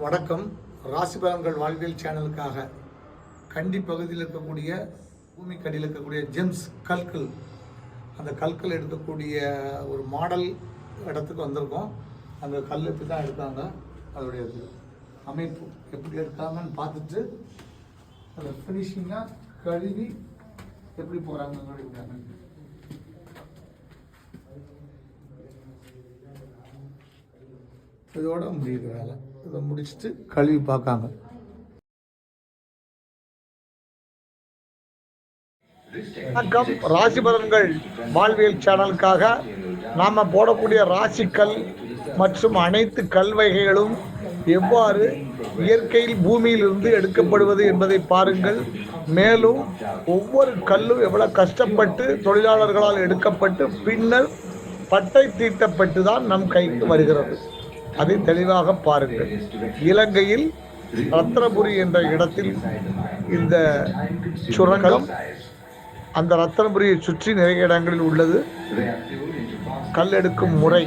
வணக்கம். ராசி பலன்கள் வாழ்வியல் சேனலுக்காக கண்டி பகுதியில் இருக்கக்கூடிய பூமிக்கடியில் இருக்கக்கூடிய ஜெம்ஸ் கற்கள், அந்த கற்கள் எடுக்கக்கூடிய ஒரு மாடல் இடத்துக்கு வந்திருக்கோம். அந்த கல் எப்படி தான் எடுத்தாங்க, அதோடைய அமைப்பு எப்படி எடுத்தாங்கன்னு பார்த்துட்டு அதை ஃபினிஷிங்காக கழுவி எப்படி போகிறாங்க. இதோட முடியுது வேலை. இதை முடிச்சுட்டு கழுவி பார்க்காங்க. வணக்கம். ராசி பலன்கள் வாழ்வியல் சேனலுக்காக நாம் போடக்கூடிய ராசிக்கல் மற்றும் அனைத்து கல் வகைகளும் எவ்வாறு இயற்கையில் பூமியிலிருந்து எடுக்கப்படுவது என்பதை பாருங்கள். மேலும் ஒவ்வொரு கல்லும் எவ்வளவு கஷ்டப்பட்டு தொழிலாளர்களால் எடுக்கப்பட்டு பின்னர் பட்டை தீட்டப்பட்டு தான் நம் கைக்கு வருகிறது. அதை தெளிவாக பாருங்கள். இலங்கையில் ரத்னபுரி என்ற இடத்தில் இந்த சுரங்கம், அந்த ரத்னபுரியை சுற்றி நிறைய இடங்களில் உள்ளது. கல் எடுக்கும் முறை